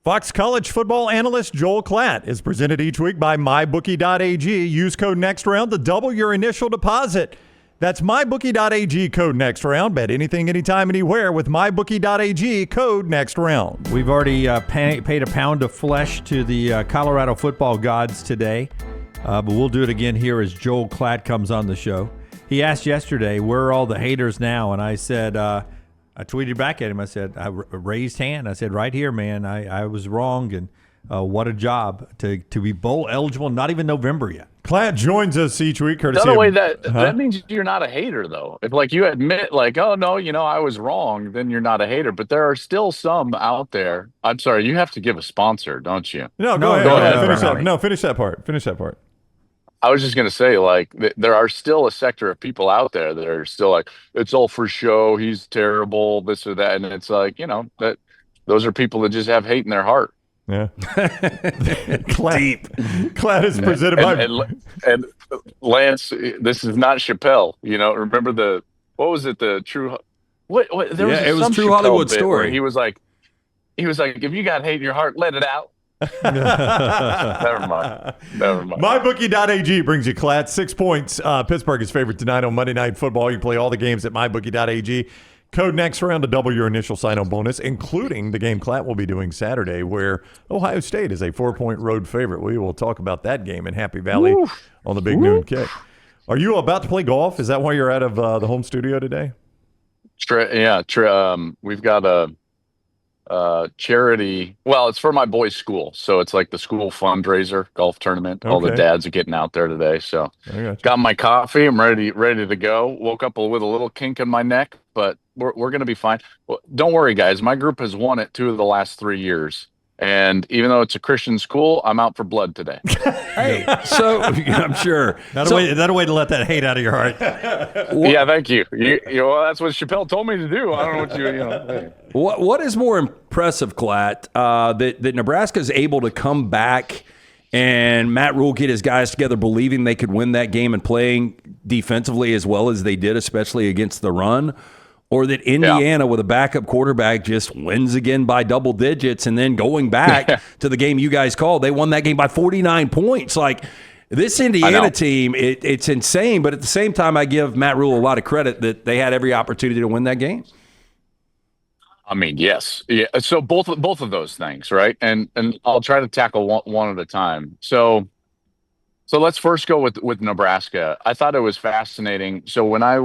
Fox College football analyst Joel Klatt is presented each week by MyBookie.ag. Use code NEXTROUND to double your initial deposit. That's MyBookie.ag, code NEXTROUND. Bet anything, anytime, anywhere with MyBookie.ag, code NEXTROUND. We've already paid a pound of flesh to the Colorado football gods today, but we'll do it again here as Joel Klatt comes on the show. He asked yesterday, where are all the haters now? And I said, I tweeted back at him. I said, I raised hand. I said, right here, man. I was wrong, and what a job to be bowl eligible. Not even November yet. Klatt joins us each week. By the way, that means you're not a hater, though. If you admit, oh no, I was wrong, then you're not a hater. But there are still some out there. I'm sorry, you have to give a sponsor, don't you? No, go ahead. Finish that. No, finish that part. Finish that part. I was just going to say, there are still a sector of people out there that are still like, it's all for show. He's terrible, this or that. And it's that those are people that just have hate in their heart. Yeah. Klatt is presented by. And Lance, this is not Chappelle. Remember what was it? The true. What there was. Yeah, it was True Chappelle Hollywood Story. He was like, if you got hate in your heart, let it out. Never mind. MyBookie.ag brings you Klatt. 6 points. Pittsburgh is favored tonight on Monday Night Football. You can play all the games at MyBookie.ag. Code NEXTROUND to double your initial sign-on bonus, including the game Klatt will be doing Saturday, where Ohio State is a 4-point road favorite. We will talk about that game in Happy Valley on the Big Noon Kick. Are you about to play golf? Is that why you're out of the home studio today? We've got a charity. Well, it's for my boys' school, so it's like the school fundraiser golf tournament. Okay. All the dads are getting out there today, so got my coffee. I'm ready to go. Woke up with a little kink in my neck, but we're gonna be fine. Well, don't worry, guys. My group has won it 2 of the last 3 years, and even though it's a Christian school, I'm out for blood today. Hey, so I'm sure that a way to let that hate out of your heart. Yeah, thank you. Well, that's what Chappelle told me to do. I don't know what Hey. What is more impressive, Klatt, that Nebraska is able to come back and Matt Rule get his guys together believing they could win that game and playing defensively as well as they did, especially against the run, or that Indiana with a backup quarterback just wins again by double digits, and then going back to the game you guys called, they won that game by 49 points. This Indiana team, it's insane, but at the same time, I give Matt Rule a lot of credit that they had every opportunity to win that game. I mean, yes. Yeah. So both of those things, right? And I'll try to tackle one at a time. So let's first go with Nebraska. I thought it was fascinating. So when I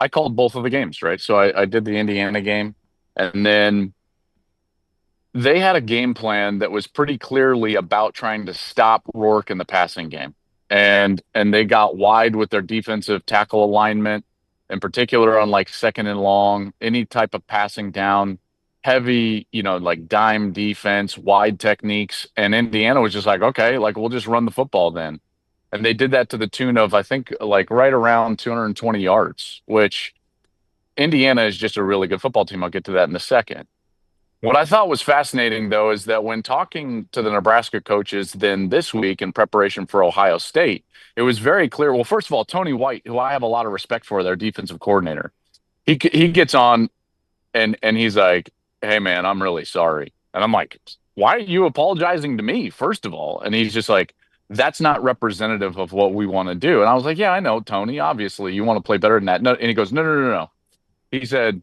called both of the games, right? So I did the Indiana game, and then they had a game plan that was pretty clearly about trying to stop Rourke in the passing game. And they got wide with their defensive tackle alignment, in particular on second and long, any type of passing down, heavy, dime defense, wide techniques. And Indiana was just okay, we'll just run the football then. And they did that to the tune of, I think, right around 220 yards, which Indiana is just a really good football team. I'll get to that in a second. What I thought was fascinating, though, is that when talking to the Nebraska coaches then this week in preparation for Ohio State, it was very clear. Well, first of all, Tony White, who I have a lot of respect for, their defensive coordinator, he gets on and he's like, hey, man, I'm really sorry. And I'm like, why are you apologizing to me, first of all? And he's just like, that's not representative of what we want to do. And I was like, yeah, I know, Tony. Obviously, you want to play better than that. No, and he goes, no. He said,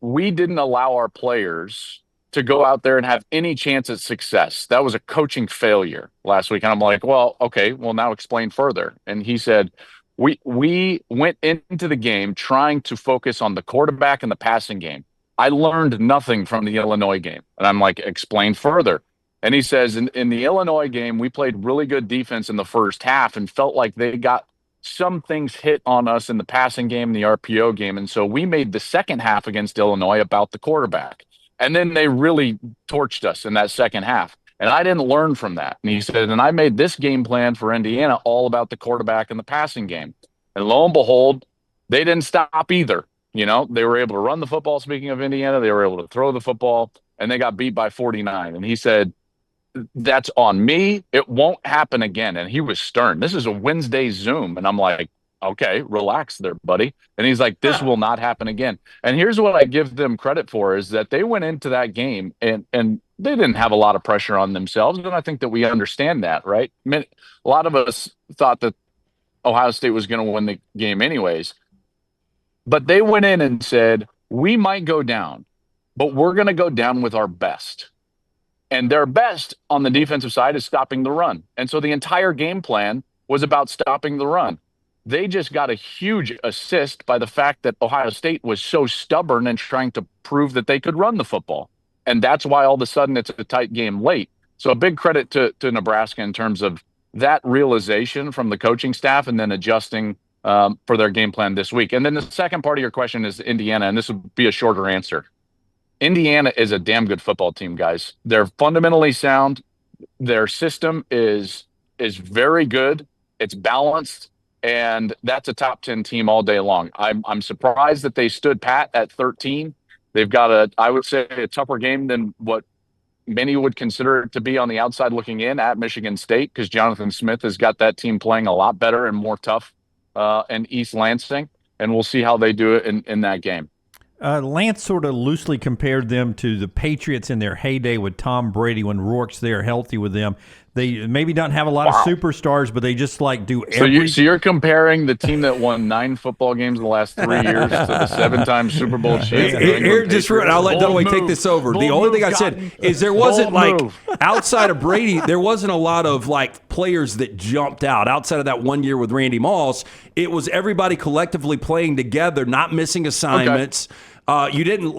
we didn't allow our players to go out there and have any chance at success. That was a coaching failure last week. And I'm like, well, okay, well, now explain further. And he said, we went into the game trying to focus on the quarterback and the passing game. I learned nothing from the Illinois game. And I'm like, explain further. And he says, in the Illinois game, we played really good defense in the first half and felt like they got some things hit on us in the passing game and the RPO game. And so we made the second half against Illinois about the quarterback. And then they really torched us in that second half. And I didn't learn from that. And he said, and I made this game plan for Indiana all about the quarterback and the passing game. And lo and behold, they didn't stop either. They were able to run the football. Speaking of Indiana, they were able to throw the football, and they got beat by 49. And he said, that's on me. It won't happen again. And he was stern. This is a Wednesday Zoom. And I'm like, okay, relax there, buddy. And he's like, this will not happen again. And here's what I give them credit for is that they went into that game and they didn't have a lot of pressure on themselves. And I think that we understand that, right? I mean, a lot of us thought that Ohio State was going to win the game anyways. But they went in and said, we might go down, but we're going to go down with our best. And their best on the defensive side is stopping the run. And so the entire game plan was about stopping the run. They just got a huge assist by the fact that Ohio State was so stubborn and trying to prove that they could run the football. And that's why all of a sudden it's a tight game late. So a big credit to Nebraska in terms of that realization from the coaching staff and then adjusting for their game plan this week. And then the second part of your question is Indiana, and this would be a shorter answer. Indiana is a damn good football team, guys. They're fundamentally sound. Their system is very good. It's balanced, and that's a top 10 team all day long. I'm surprised that they stood pat at 13. They've got I would say, a tougher game than what many would consider it to be on the outside looking in at Michigan State, because Jonathan Smith has got that team playing a lot better and more tough in East Lansing, and we'll see how they do it in that game. Lance sort of loosely compared them to the Patriots in their heyday with Tom Brady when Rourke's there healthy with them. They maybe don't have a lot of superstars, but they just like do everything. So you're comparing the team that won 9 football games in the last 3 years to the 7-time Super Bowl champions. Here, just I'll let Dunaway take this over. The only thing I said is there wasn't outside of Brady, there wasn't a lot of like players that jumped out outside of that 1 year with Randy Moss. It was everybody collectively playing together, not missing assignments. Okay. You didn't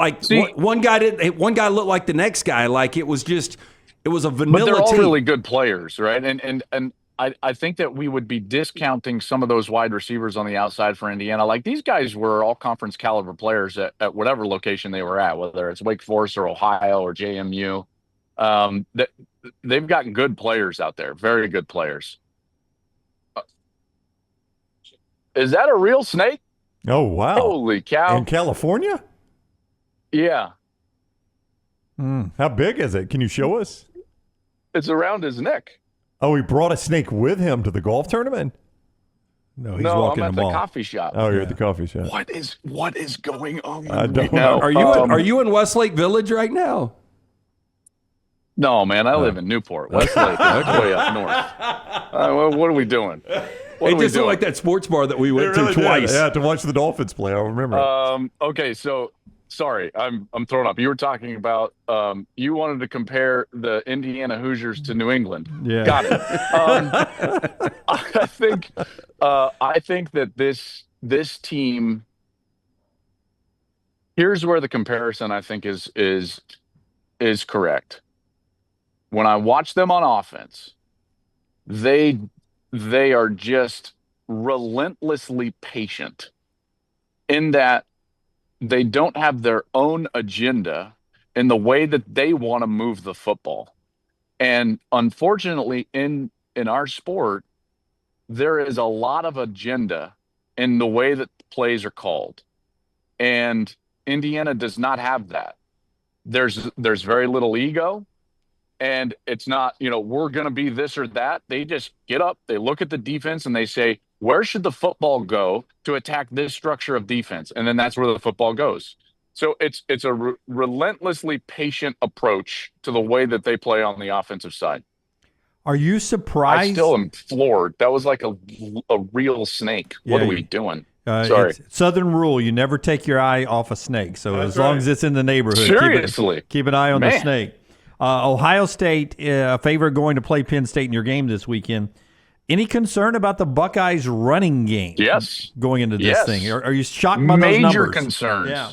one guy didn't. One guy looked like the next guy. Like it was a vanilla but they're all team. really good players, right? And I think that we would be discounting some of those wide receivers on the outside for Indiana. Like these guys were all conference caliber players at whatever location they were at, whether it's Wake Forest or Ohio or JMU. They've got good players out there, very good players. Is that a real snake? Oh, wow. Holy cow. In California? Yeah. How big is it? Can you show us? It's around his neck. Oh, he brought a snake with him to the golf tournament? No, he's walking I'm at the the ball. coffee shop. Oh, you're at the coffee shop. What is going on? I don't know. Are you in Westlake Village right now? No, man. I live in Newport, Westlake. That's way up north. What are we doing? It just looked like that sports bar that we went to twice. Yeah, to watch the Dolphins play. I remember. Okay, so sorry, I'm thrown up. You were talking about you wanted to compare the Indiana Hoosiers to New England. Yeah, got it. I think that this team. Here's where the comparison I think is correct. When I watch them on offense, they are just relentlessly patient in that they don't have their own agenda in the way that they want to move the football. And unfortunately, in our sport, there is a lot of agenda in the way that plays are called. And Indiana does not have that. There's very little ego. And it's not, we're going to be this or that. They just get up, they look at the defense, and they say, where should the football go to attack this structure of defense? And then that's where the football goes. So it's a relentlessly patient approach to the way that they play on the offensive side. Are you surprised? I still am floored. That was like a real snake. What are we doing? Sorry. Southern rule, you never take your eye off a snake. So as long as it's in the neighborhood, seriously, keep an eye on the snake. Ohio State, a favor going to play Penn State in your game this weekend. Any concern about the Buckeyes' running game? Yes. Going into this thing, are you shocked by those numbers? Major concerns. Yeah.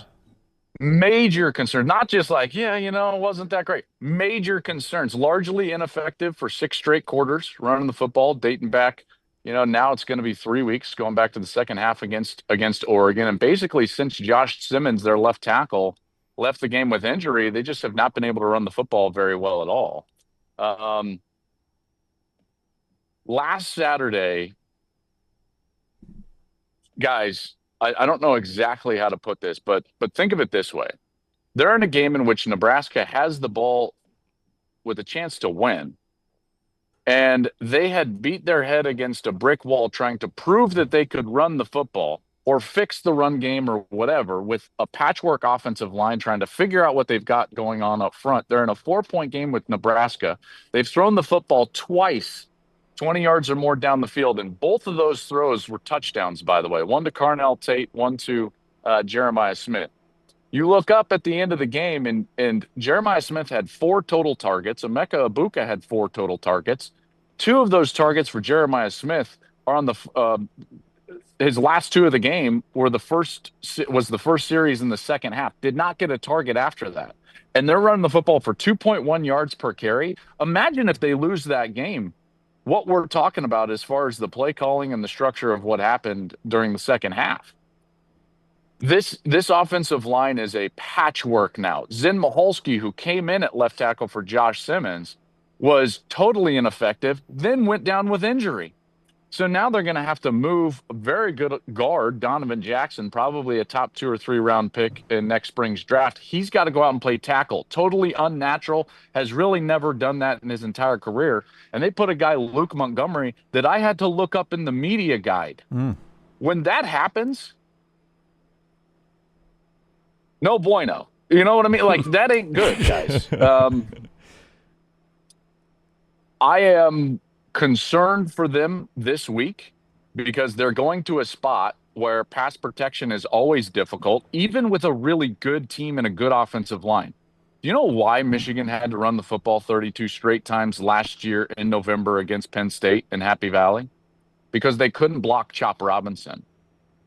Major concerns. Not just like, it wasn't that great. Major concerns. Largely ineffective for 6 straight quarters running the football, dating back. Now it's going to be 3 weeks going back to the second half against Oregon, and basically since Josh Simmons, their left tackle, left the game with injury, they just have not been able to run the football very well at all. Last Saturday, guys, I don't know exactly how to put this, but think of it this way. They're in a game in which Nebraska has the ball with a chance to win. And they had beat their head against a brick wall trying to prove that they could run the football or fix the run game or whatever with a patchwork offensive line trying to figure out what they've got going on up front. They're in a 4-point game with Nebraska. They've thrown the football twice, 20 yards or more down the field, and both of those throws were touchdowns, by the way. One to Carnell Tate, one to Jeremiah Smith. You look up at the end of the game, and Jeremiah Smith had 4 total targets. Emeka Ibuka had 4 total targets. 2 of those targets for Jeremiah Smith are on the his last 2 of the game was the first series in the second half. Did not get a target after that. And they're running the football for 2.1 yards per carry. Imagine if they lose that game, what we're talking about as far as the play calling and the structure of what happened during the second half. This offensive line is a patchwork now. Zen Maholski, who came in at left tackle for Josh Simmons, was totally ineffective, then went down with injury. So now they're going to have to move a very good guard, Donovan Jackson, probably a top 2 or 3 round pick in next spring's draft. He's got to go out and play tackle. Totally unnatural, has really never done that in his entire career. And they put a guy, Luke Montgomery, that I had to look up in the media guide. When that happens, no bueno. You know what I mean? Like, that ain't good, guys. I am concerned for them this week because they're going to a spot where pass protection is always difficult, even with a really good team and a good offensive line. Do you know why Michigan had to run the football 32 straight times last year in November against Penn State in Happy Valley? Because they couldn't block Chop Robinson.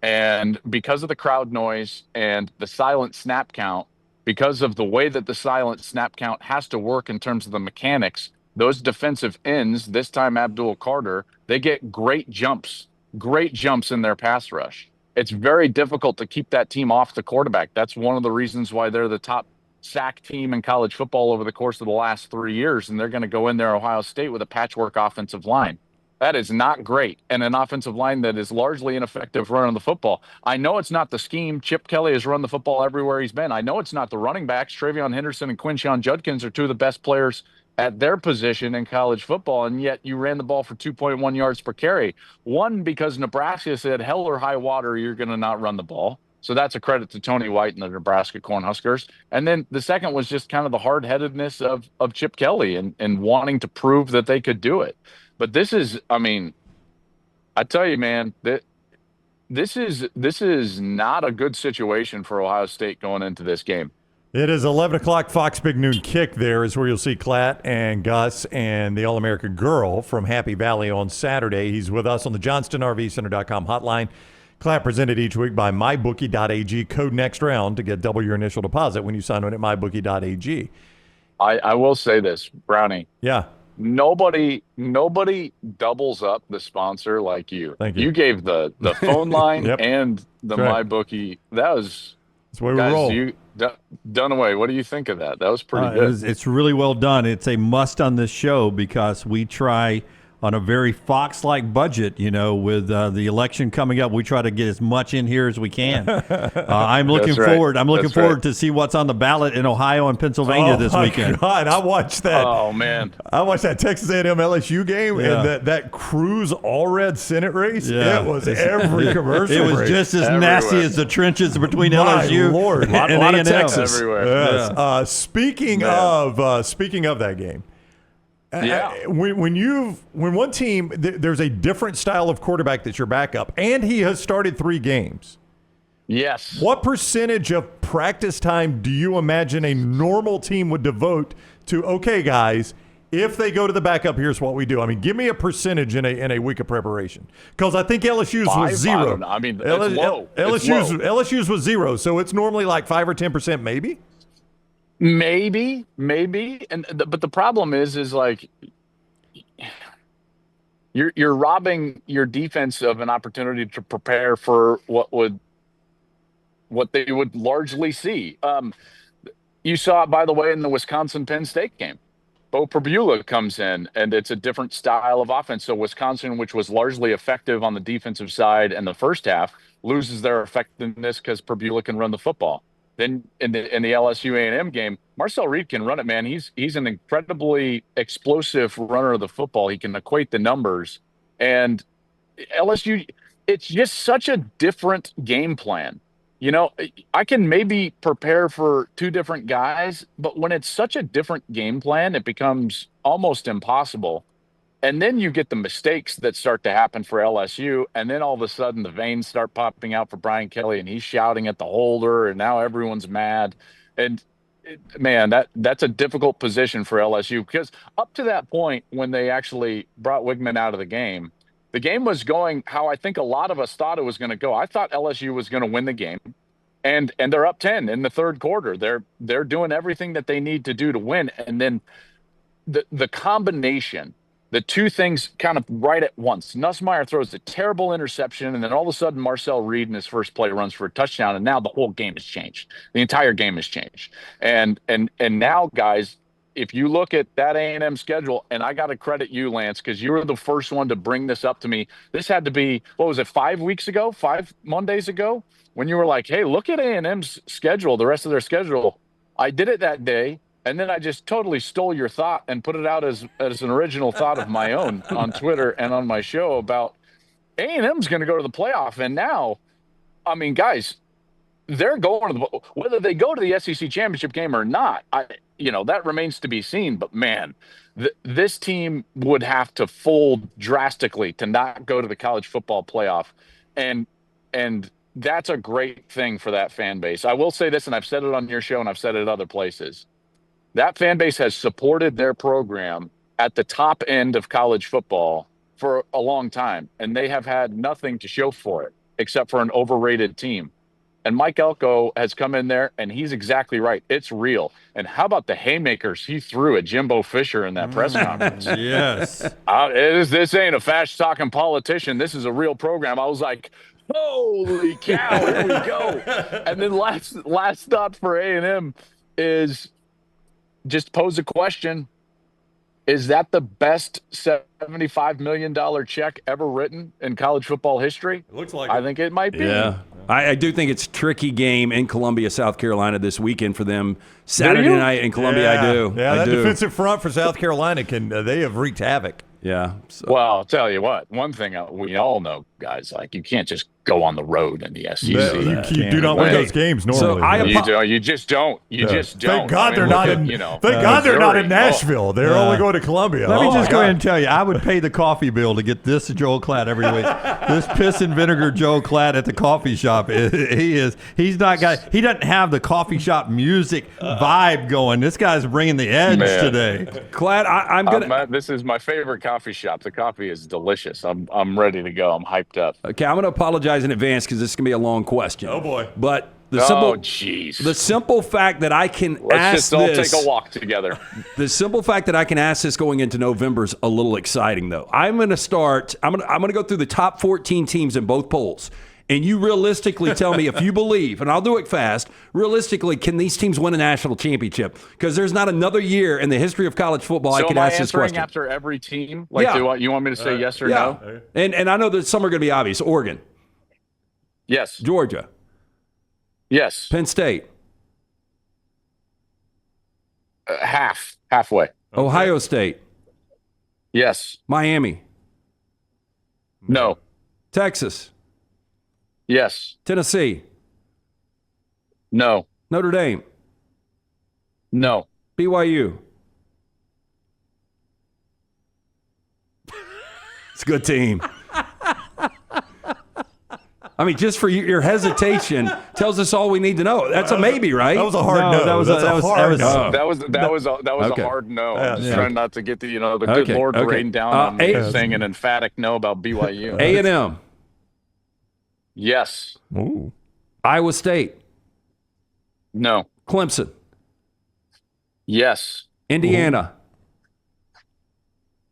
And because of the crowd noise and the silent snap count, because of the way that the silent snap count has to work in terms of the mechanics, those defensive ends, this time Abdul Carter, they get great jumps in their pass rush. It's very difficult to keep that team off the quarterback. That's one of the reasons why they're the top sack team in college football over the course of the last 3 years, and they're going to go in there, Ohio State, with a patchwork offensive line. That is not great, and an offensive line that is largely ineffective running the football. I know it's not the scheme. Chip Kelly has run the football everywhere he's been. I know it's not the running backs. Travion Henderson and Quinshon Judkins are 2 of the best players at their position in college football, and yet you ran the ball for 2.1 yards per carry. One, because Nebraska said, hell or high water, you're going to not run the ball. So that's a credit to Tony White and the Nebraska Cornhuskers. And then the second was just kind of the hard-headedness of Chip Kelly and wanting to prove that they could do it. But this is, I mean, I tell you, man, this is not a good situation for Ohio State going into this game. It is 11 o'clock. Fox Big Noon Kick there is where you'll see Klatt and Gus and the All-American Girl from Happy Valley on Saturday. He's with us on the JohnstonRVCenter.com hotline. Klatt presented each week by MyBookie.ag. Code next round to get double your initial deposit when you sign on at MyBookie.ag. I will say this, Brownie. Yeah. Nobody doubles up the sponsor like you. Thank you. You gave the phone line Yep. and the That's right. MyBookie. That was... That's the way we roll. Dunaway, what do you think of that? That was pretty good. It's really well done. It's a must on this show because we try on a very Fox-like budget, with the election coming up. We try to get as much in here as we can. I'm looking forward. I'm looking forward to see what's on the ballot in Ohio and Pennsylvania this weekend. God, I watched that. Oh, man. I watched that Texas A&M LSU game Yeah. and that Cruz All-Red Senate race. Yeah. It was every commercial It was break. just as Everywhere. nasty as the trenches between My LSU Lord. and Lot A&M. of Texas. Everywhere. Yes. Speaking of that game, Yeah. when one team there's a different style of quarterback that's your backup, and he has started 3 games. Yes. What percentage of practice time do you imagine a normal team would devote to? Okay, guys, if they go to the backup, here's what we do. I mean, give me a percentage in a week of preparation, because I think LSU's was 5? 0. I don't know. I mean, it's low. It's low. LSU's was 0, so it's normally like 5 or 10%, maybe. Maybe, but the problem is like you're robbing your defense of an opportunity to prepare for what they would largely see. You saw it, by the way, in the Wisconsin-Penn State game. Bo Pribula comes in, and it's a different style of offense. So Wisconsin, which was largely effective on the defensive side in the first half, loses their effectiveness because Pribula can run the football. then in the LSU A&M game, Marcel Reed can run it, man. He's an incredibly explosive runner of the football. He can equate the numbers. And LSU, it's just such a different game plan. You know, I can maybe prepare for two different guys, but when it's such a different game plan, it becomes almost impossible. And then you get the mistakes that start to happen for LSU, and then all of a sudden the veins start popping out for Brian Kelly, and he's shouting at the holder, and now everyone's mad. And man, that's a difficult position for LSU, because up to that point when they actually brought Wigman out of the game was going how I think a lot of us thought it was going to go. I thought LSU was going to win the game, and they're up 10 in the third quarter. They're doing everything that they need to do to win, and then the combination. The two things kind of right at once. Nussmeier throws a terrible interception, and then all of a sudden Marcel Reed in his first play runs for a touchdown, and now the whole game has changed. The entire game has changed. And now, guys, if you look at that A&M schedule, and I got to credit you, Lance, because you were the first one to bring this up to me. This had to be, 5 Mondays ago, when you were like, hey, look at A&M's schedule, the rest of their schedule. I did it that day. And then I just totally stole your thought and put it out as an original thought of my own on Twitter and on my show about A&M's going to go to the playoff. And now, I mean, guys, they're going to whether they go to the SEC championship game or not, that remains to be seen. But man, this team would have to fold drastically to not go to the college football playoff. And that's a great thing for that fan base. I will say this, and I've said it on your show and I've said it at other places. That fan base has supported their program at the top end of college football for a long time, and they have had nothing to show for it except for an overrated team. And Mike Elko has come in there, and he's exactly right. It's real. And how about the haymakers he threw at Jimbo Fisher in that press conference? Yes. This ain't a fast-talking politician. This is a real program. I was like, holy cow, here we go. And then last thought for A&M is – just pose a question. Is that the best $75 million check ever written in college football history? It looks like I think it might be. Yeah. I do think it's a tricky game in Columbia, South Carolina this weekend for them. Saturday night in Columbia, yeah. I do. Yeah, I that do. defensive front for South Carolina, they have wreaked havoc. Yeah. So. Well, I'll tell you what. One thing we all know, guys, like you can't just go on the road in the SEC. You do not win those games normally. You just don't. You just don't. Thank God they're not in. Thank God they're not in Nashville. They're only going to Columbia. Let me just go ahead and tell you, I would pay the coffee bill to get this Joel Klatt every week. This piss and vinegar Joel Klatt at the coffee shop. He doesn't have the coffee shop music vibe going. This guy's bringing the edge today. Klatt, this is my favorite coffee shop. The coffee is delicious. I'm ready to go. I'm hyped up. Okay, I'm going to apologize in advance because this is going to be a long question. Oh boy! But the simple fact that I can Let's just all take a walk together. The simple fact that I can ask this going into November is a little exciting, though. I'm going to go through the top 14 teams in both polls. And you realistically tell me if you believe, and I'll do it fast, realistically, can these teams win a national championship? Because there's not another year in the history of college football I could ask this question. After every team? Do you want me to say yes or no? And I know that some are going to be obvious. Oregon. Yes. Georgia. Yes. Penn State. Halfway. Ohio State. Yes. Miami. No. Texas. Yes. Tennessee. No. Notre Dame. No. BYU. It's a good team. I mean, just for your hesitation tells us all we need to know. That's a maybe, right? That was a hard no. That was a hard no. That was a hard no. I'm just trying not to get the good Lord rain down on me saying an emphatic no about BYU. A&M. Yes. Ooh. Iowa State. No. Clemson. Yes. Indiana.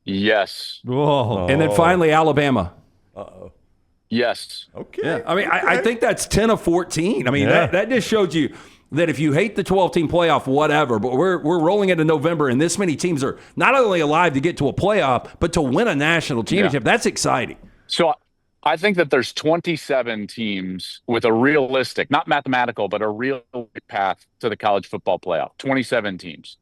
Yes. Whoa. And then finally Alabama. Uh-oh. Yes. Okay. Yeah. I mean, I think that's 10 of 14. I mean, that just showed you that if you hate the 12-team playoff, whatever, but we're rolling into November, and this many teams are not only alive to get to a playoff, but to win a national championship. That's exciting. So I think that there's 27 teams with a realistic, not mathematical, but a real path to the college football playoff. 27 teams.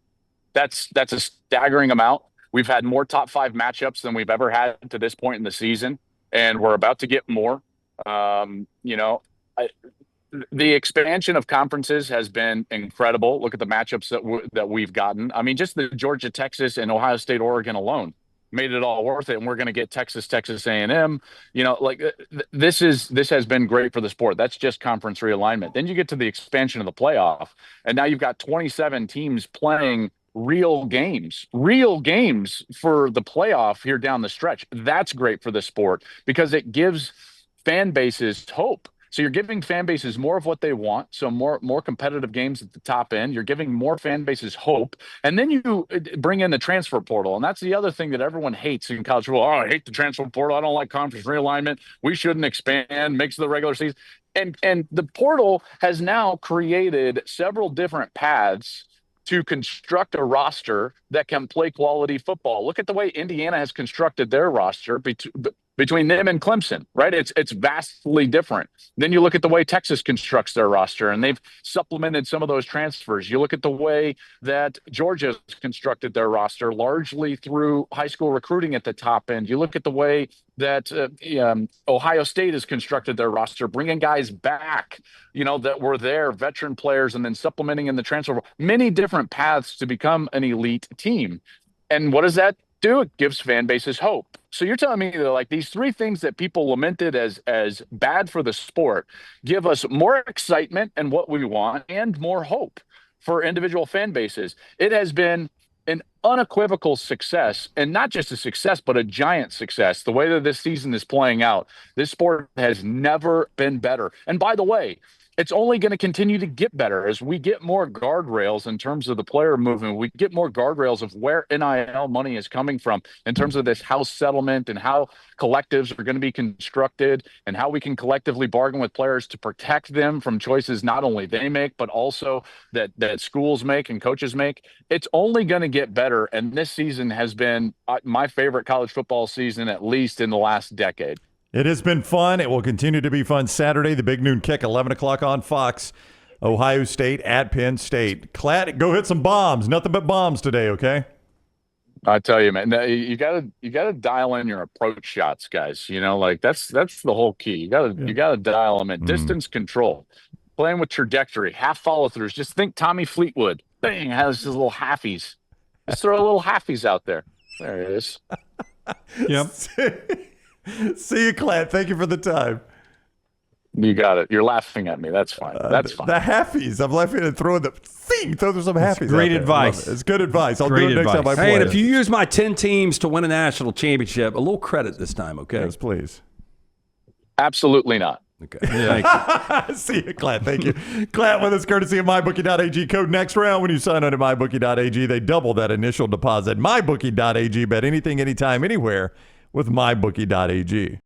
That's a staggering amount. We've had more top 5 matchups than we've ever had to this point in the season, and we're about to get more. The expansion of conferences has been incredible. Look at the matchups that we've gotten. I mean, just the Georgia, Texas, and Ohio State, Oregon alone made it all worth it. And we're going to get Texas A&M. This has been great for the sport. That's just conference realignment. Then you get to the expansion of the playoff, and now you've got 27 teams playing real games for the playoff here down the stretch. That's great for the sport because it gives fan bases hope. So you're giving fan bases more of what they want. So more competitive games at the top end. You're giving more fan bases hope. And then you bring in the transfer portal. And that's the other thing that everyone hates in college football. Oh, I hate the transfer portal. I don't like conference realignment. We shouldn't expand, mix the regular season. And the portal has now created several different paths to construct a roster that can play quality football. Look at the way Indiana has constructed their roster between them and Clemson, right? It's vastly different. Then you look at the way Texas constructs their roster, and they've supplemented some of those transfers. You look at the way that Georgia's constructed their roster, largely through high school recruiting at the top end. You look at the way that Ohio State has constructed their roster, bringing guys back, that were there, veteran players, and then supplementing in the transfer. Many different paths to become an elite team. And what does that do? It gives fan bases hope. So you're telling me that these 3 things that people lamented as bad for the sport give us more excitement and what we want and more hope for individual fan bases. It has been an unequivocal success, and not just a success, but a giant success. The way that this season is playing out, this sport has never been better. And by the way, it's only going to continue to get better as we get more guardrails in terms of the player movement. We get more guardrails of where NIL money is coming from in terms of this house settlement and how collectives are going to be constructed and how we can collectively bargain with players to protect them from choices not only they make, but also that schools make and coaches make. It's only going to get better. And this season has been my favorite college football season, at least in the last decade. It has been fun. It will continue to be fun Saturday, the big noon kick, 11 o'clock on Fox. Ohio State at Penn State. Klatt, go hit some bombs. Nothing but bombs today, okay? I tell you, man, you gotta dial in your approach shots, guys. That's the whole key. You gotta dial them in. Distance control, playing with trajectory, half follow throughs. Just think Tommy Fleetwood. Bang, has his little halfies. Just throw a little halfies out there. There it is. Yep. See you, Klatt. Thank you for the time. You got it. You're laughing at me. That's fine. That's fine. The halfies. I'm laughing and throwing the thing. Throw some halfies. Great advice. It's good advice. I'll do it next time I play. Hey, and if you use my 10 teams to win a national championship, a little credit this time, okay? Yes, please. Absolutely not. Okay. Thank you. See you, Klatt. Thank you. Klatt with us, courtesy of MyBookie.ag. Code next round when you sign on to MyBookie.ag. They double that initial deposit. MyBookie.ag. Bet anything, anytime, anywhere with MyBookie.ag.